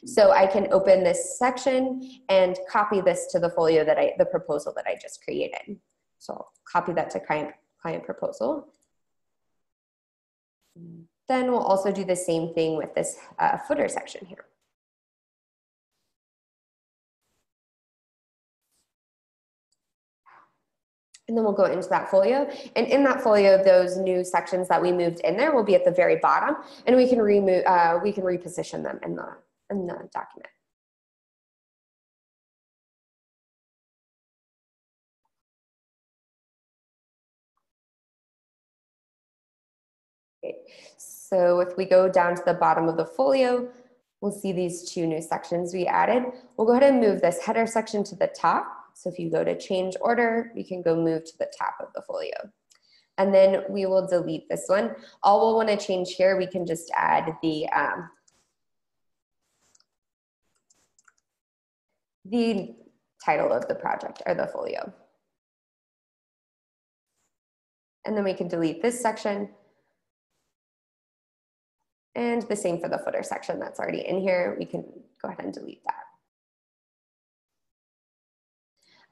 So I can open this section and copy this to the folio that the proposal that I just created. So I'll copy that to client proposal. Then we'll also do the same thing with this footer section here. And then we'll go into that folio. And in that folio, those new sections that we moved in there will be at the very bottom, and we can reposition them in the document. Okay. So if we go down to the bottom of the folio, we'll see these two new sections we added. We'll go ahead and move this header section to the top. So if you go to change order, we can go move to the top of the folio. And then we will delete this one. All we'll want to change here, we can just add the title of the project or the folio. And then we can delete this section. And the same for the footer section that's already in here. We can go ahead and delete that.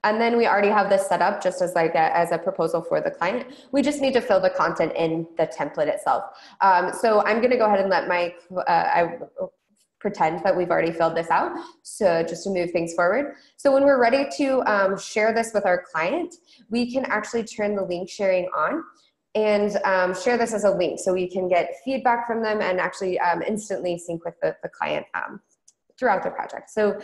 And then we already have this set up just as as a proposal for the client. We just need to fill the content in the template itself. So I'm going to go ahead and let I pretend that we've already filled this out. So just to move things forward. So when we're ready to share this with our client, we can actually turn the link sharing on and share this as a link so we can get feedback from them and actually instantly sync with the client throughout the project. So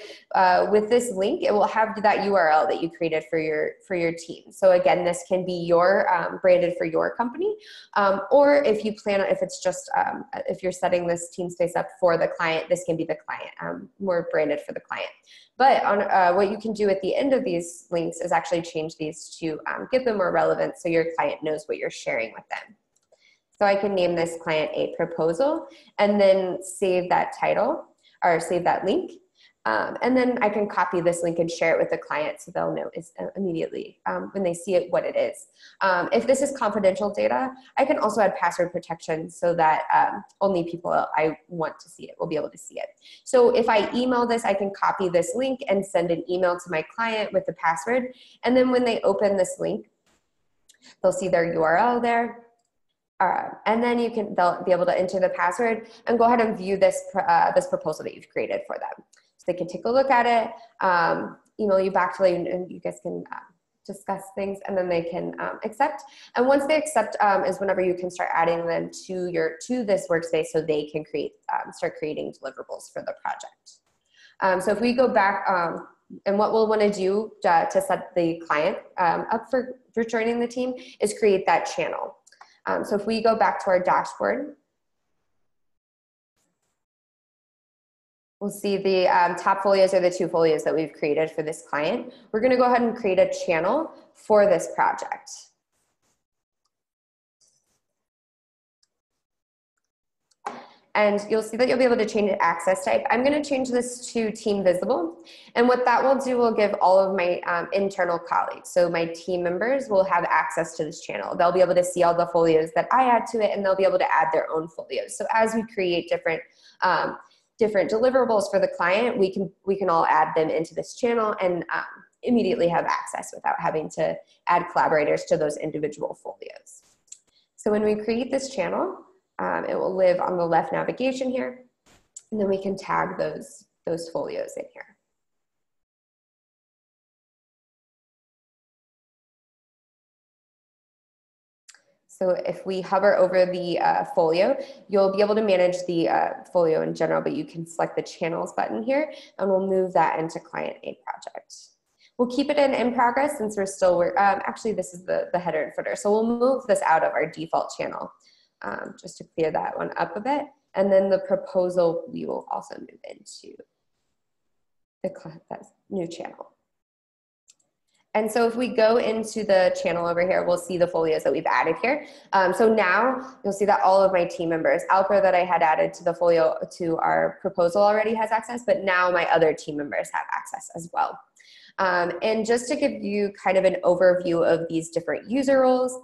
with this link, it will have that URL that you created for your team. So again, this can be your branded for your company, or if you plan, if it's just if you're setting this team space up for the client, this can be the client, more branded for the client. But on what you can do at the end of these links is actually change these to get them more relevant so your client knows what you're sharing with them. So I can name this client a proposal and then save that title or save that link. And then I can copy this link and share it with the client so they'll know immediately when they see it what it is. If this is confidential data, I can also add password protection so that only people I want to see it will be able to see it. So if I email this, I can copy this link and send an email to my client with the password. And then when they open this link, they'll see their URL there. And then they'll be able to enter the password and go ahead and view this proposal that you've created for them. So they can take a look at it, email you back to and you guys can discuss things, and then they can accept. And once they accept is whenever you can start adding them to this workspace so they can start creating deliverables for the project. So if we go back, and what we'll want to do to set the client up for joining the team is create that channel. So if we go back to our dashboard, we'll see the top folios are the two folios that we've created for this client. We're going to go ahead and create a channel for this project. And you'll see that you'll be able to change the access type. I'm going to change this to team visible. And what that will do will give all of my internal colleagues, so my team members will have access to this channel. They'll be able to see all the folios that I add to it, and they'll be able to add their own folios. So as we create different deliverables for the client, we can all add them into this channel and immediately have access without having to add collaborators to those individual folios. So when we create this channel, it will live on the left navigation here, and then we can tag those folios in here. So if we hover over the folio, you'll be able to manage the folio in general, but you can select the channels button here, and we'll move that into client A project. We'll keep it in progress since we're still, actually this is the header and footer. So we'll move this out of our default channel. Just to clear that one up a bit. And then the proposal, we will also move into that new channel. And so if we go into the channel over here, we'll see the folios that we've added here. So now you'll see that all of my team members, Alper that I had added to the folio to our proposal already has access, but now my other team members have access as well. And just to give you kind of an overview of these different user roles,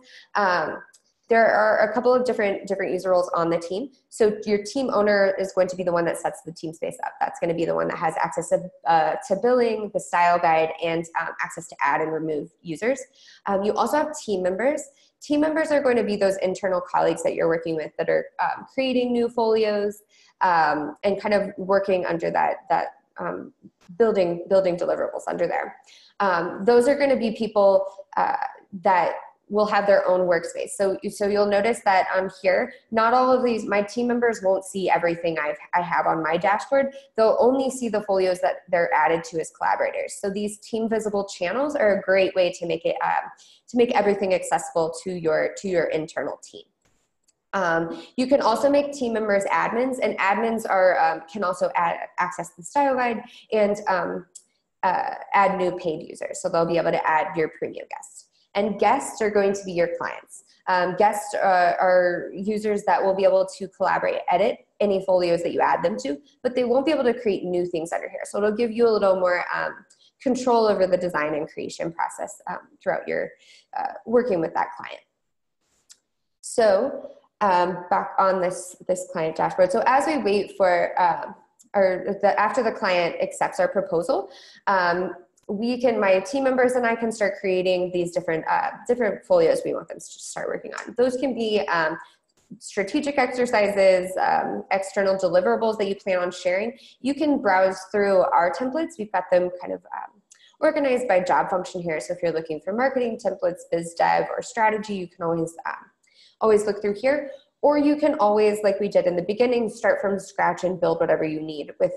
there are a couple of different user roles on the team. So your team owner is going to be the one that sets the team space up. That's going to be the one that has access to billing, the style guide, and access to add and remove users. You also have team members. Team members are going to be those internal colleagues that you're working with that are creating new folios and kind of working under that building deliverables under there. Those are going to be people that will have their own workspace. So you'll notice that here, not all of these, my team members won't see everything I have on my dashboard. They'll only see the folios that they're added to as collaborators. So these team visible channels are a great way to make it, to make everything accessible to your internal team. You can also make team members admins, and admins are, can also access the style guide and add new paid users. So they'll be able to add your premium guests. And guests are going to be your clients. Guests are users that will be able to collaborate, edit any folios that you add them to, but they won't be able to create new things under here. So it'll give you a little more control over the design and creation process throughout your working with that client. So back on this client dashboard. So as we wait for, after the client accepts our proposal, my team members and I can start creating these different folios we want them to start working on. Those can be strategic exercises, external deliverables that you plan on sharing. You can browse through our templates. We've got them kind of organized by job function here. So if you're looking for marketing templates, biz dev, or strategy, you can always look through here. Or you can always, like we did in the beginning, start from scratch and build whatever you need with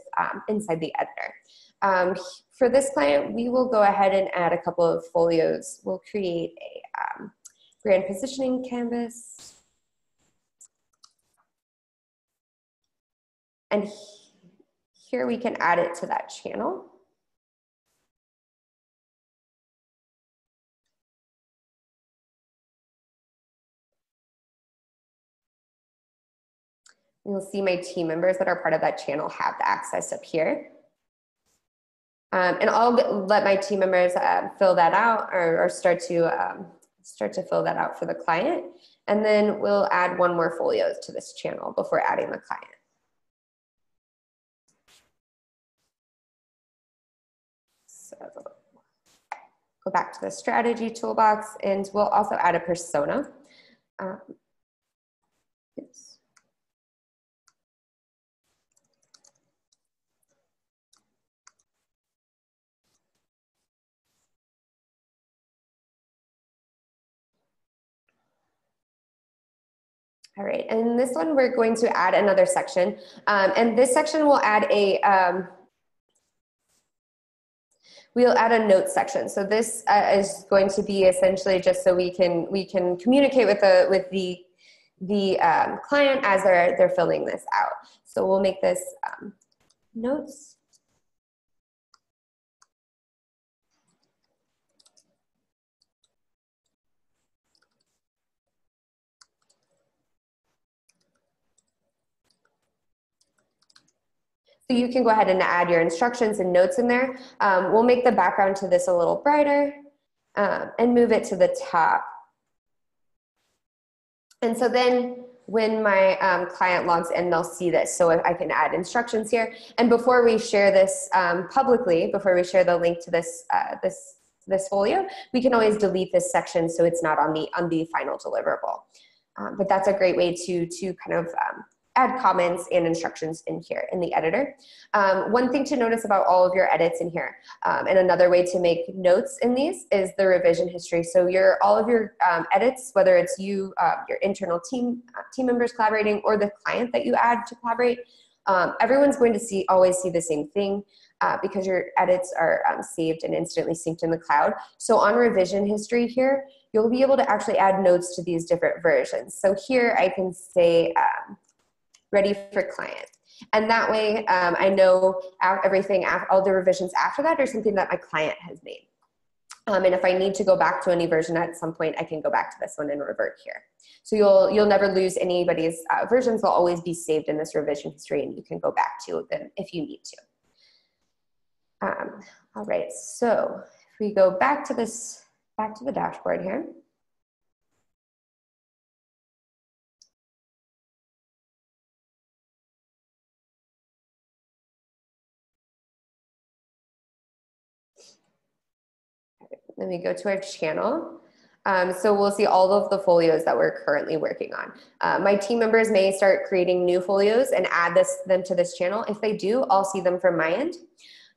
inside the editor. For this client, we will go ahead and add a couple of folios. We'll create a brand positioning canvas. And here we can add it to that channel. You'll see my team members that are part of that channel have the access up here. And I'll let my team members fill that out or start to fill that out for the client. And then we'll add one more folio to this channel before adding the client. So go back to the strategy toolbox, and we'll also add a persona. Oops. All right, and in this one, we're going to add another section. And this section will add we'll add a notes section. So this is going to be essentially just so we can communicate with the client as they're filling this out. So we'll make this notes. So you can go ahead and add your instructions and notes in there. We'll make the background to this a little brighter and move it to the top. And so then when my client logs in, they'll see this. So I can add instructions here. And before we share this publicly, before we share the link to this folio, we can always delete this section so it's not on the final deliverable. But that's a great way to kind of add comments and instructions in here in the editor. One thing to notice about all of your edits in here, and another way to make notes in these is the revision history. So all of your edits, whether it's you, your internal team members collaborating, or the client that you add to collaborate, everyone's going to always see the same thing because your edits are saved and instantly synced in the cloud. So on revision history here, you'll be able to actually add notes to these different versions. So here I can say, ready for client. And that way I know everything, all the revisions after that are something that my client has made. And if I need to go back to any version at some point, I can go back to this one and revert here. So you'll never lose anybody's versions. They'll always be saved in this revision history, and you can go back to them if you need to. All right, so if we go back to the dashboard here. Then we go to our channel. So we'll see all of the folios that we're currently working on. My team members may start creating new folios and add them to this channel. If they do, I'll see them from my end.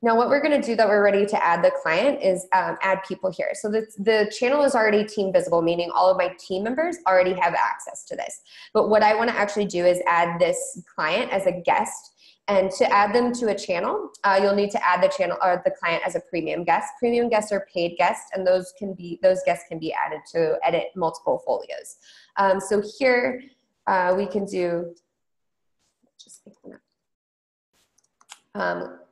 Now what we're gonna do that we're ready to add the client is add people here. So the channel is already team visible, meaning all of my team members already have access to this. But what I wanna actually do is add this client as a guest. And to add them to a channel, you'll need to add the channel or the client as a premium guest. Premium guests are paid guests, and those guests can be added to edit multiple folios. So here we can do, just make one up.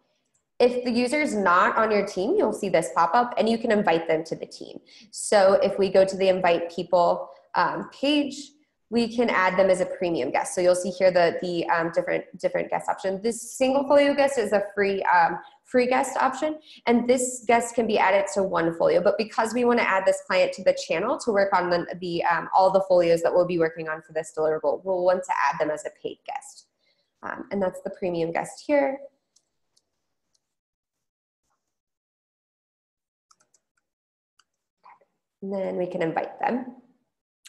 If the user is not on your team, you'll see this pop up, and you can invite them to the team. So if we go to the invite people page, we can add them as a premium guest. So you'll see here the different guest option. This single folio guest is a free guest option, and this guest can be added to one folio. But because we want to add this client to the channel to work on all the folios that we'll be working on for this deliverable, we'll want to add them as a paid guest. And that's the premium guest here. And then we can invite them.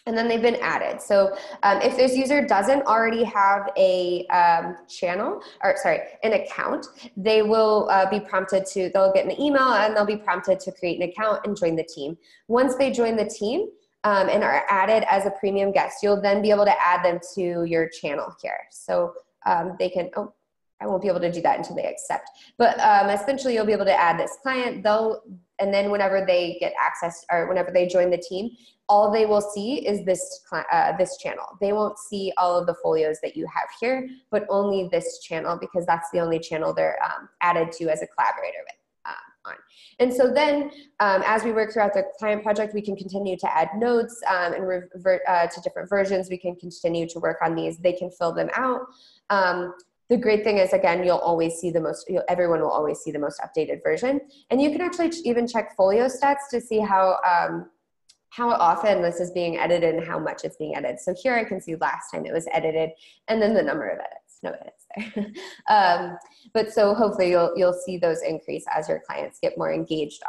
And then they've been added. So if this user doesn't already have a an account, they will be prompted to, they'll get an email and they'll be prompted to create an account and join the team. Once they join the team and are added as a premium guest, you'll then be able to add them to your channel here. So they can, I won't be able to do that until they accept. But essentially you'll be able to add this client, and then whenever they get access or whenever they join the team, all they will see is this channel. They won't see all of the folios that you have here, but only this channel, because that's the only channel they're added to as a collaborator on. And so then as we work throughout the client project, we can continue to add notes and revert to different versions. We can continue to work on these. They can fill them out. The great thing is, again, you'll always see everyone will always see the most updated version. And you can actually even check folio stats to see how often this is being edited and how much it's being edited. So here I can see last time it was edited and then the number of edits, no edits there. But so hopefully you'll see those increase as your clients get more engaged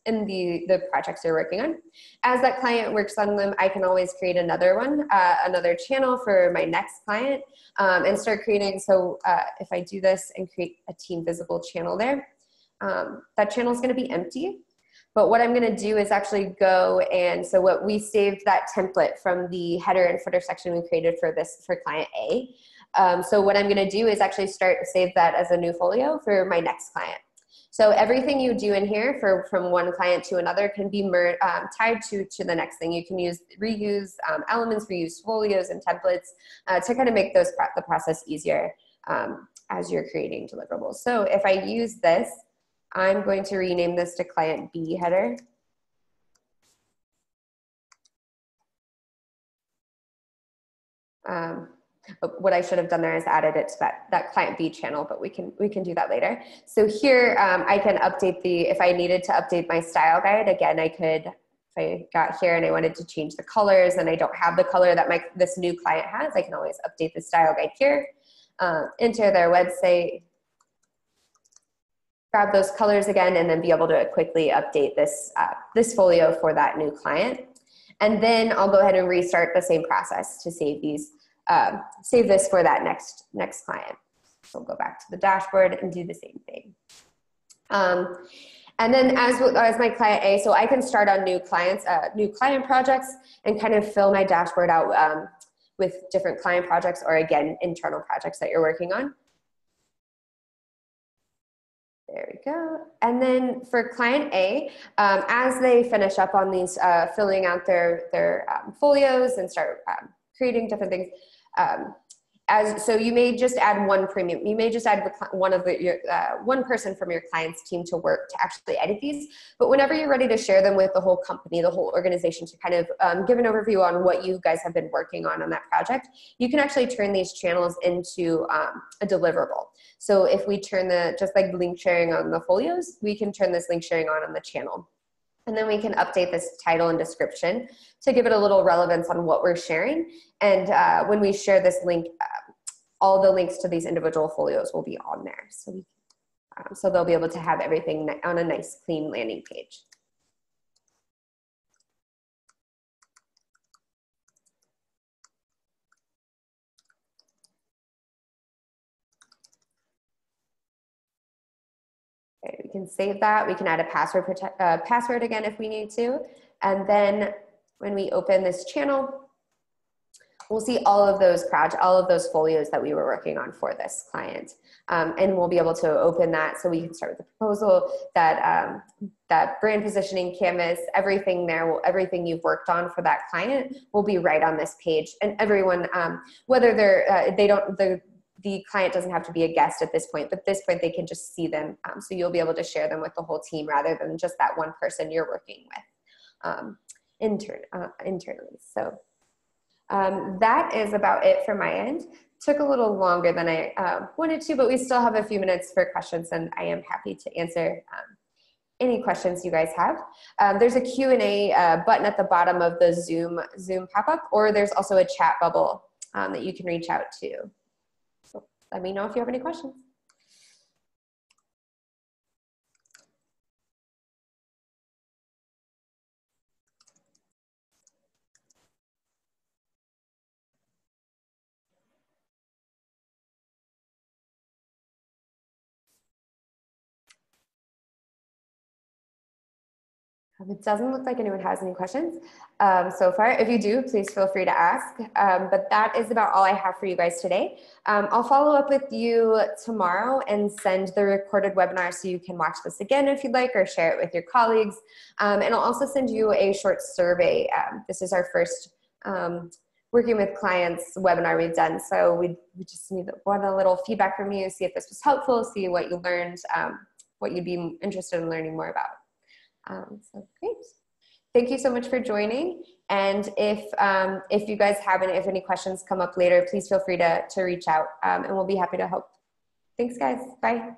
in the projects you're working on. As that client works on them, I can always create another one, another channel for my next client and start creating. So if I do this and create a team visible channel there, that channel is going to be empty. But what I'm going to do is actually go and so what we saved that template from the header and footer section we created for client A. So what I'm going to do is actually save that as a new folio for my next client. So everything you do in here from one client to another can be tied to the next thing. You can reuse elements, reuse folios and templates to kind of make the process easier as you're creating deliverables. So if I use this, I'm going to rename this to client B header. What I should have done there is added it to that client B channel, but we can do that later. So here I can update if I needed to update my style guide, again, I could, if I got here and I wanted to change the colors and I don't have the color that this new client has, I can always update the style guide here, enter their website, grab those colors again, and then be able to quickly update this folio for that new client. And then I'll go ahead and restart the same process to save this for that next client. So we'll go back to the dashboard and do the same thing. And then as my client A, so I can start on new client projects and kind of fill my dashboard out with different client projects or again, internal projects that you're working on. There we go. And then for client A, as they finish up on these, filling out their folios and start creating different things, so you may just add one premium. You may just add one person from your client's team to work to actually edit these. But whenever you're ready to share them with the whole company, the whole organization to kind of give an overview on what you guys have been working on that project, you can actually turn these channels into a deliverable. So if we turn just like link sharing on the folios, we can turn this link sharing on the channel. And then we can update this title and description to give it a little relevance on what we're sharing. And when we share this link, all the links to these individual folios will be on there. So they'll be able to have everything on a nice, clean landing page. Okay, we can save that. We can add a password again if we need to. And then when we open this channel, we'll see all of those folios that we were working on for this client. And we'll be able to open that so we can start with the proposal, that brand positioning canvas, everything there, everything you've worked on for that client will be right on this page. And everyone, whether the client doesn't have to be a guest at this point, but at this point they can just see them. So you'll be able to share them with the whole team rather than just that one person you're working with internally. So that is about it for my end. Took a little longer than I wanted to, but we still have a few minutes for questions, and I am happy to answer any questions you guys have. There's a Q&A button at the bottom of the Zoom pop-up, or there's also a chat bubble that you can reach out to. So let me know if you have any questions. It doesn't look like anyone has any questions so far. If you do, please feel free to ask. But that is about all I have for you guys today. I'll follow up with you tomorrow and send the recorded webinar so you can watch this again if you'd like, or share it with your colleagues. And I'll also send you a short survey. This is our first working with clients webinar we've done. So we just want a little feedback from you, see if this was helpful, see what you learned, what you'd be interested in learning more about. So great. Thank you so much for joining. And if you guys have if any questions come up later, please feel free to reach out and we'll be happy to help. Thanks guys. Bye.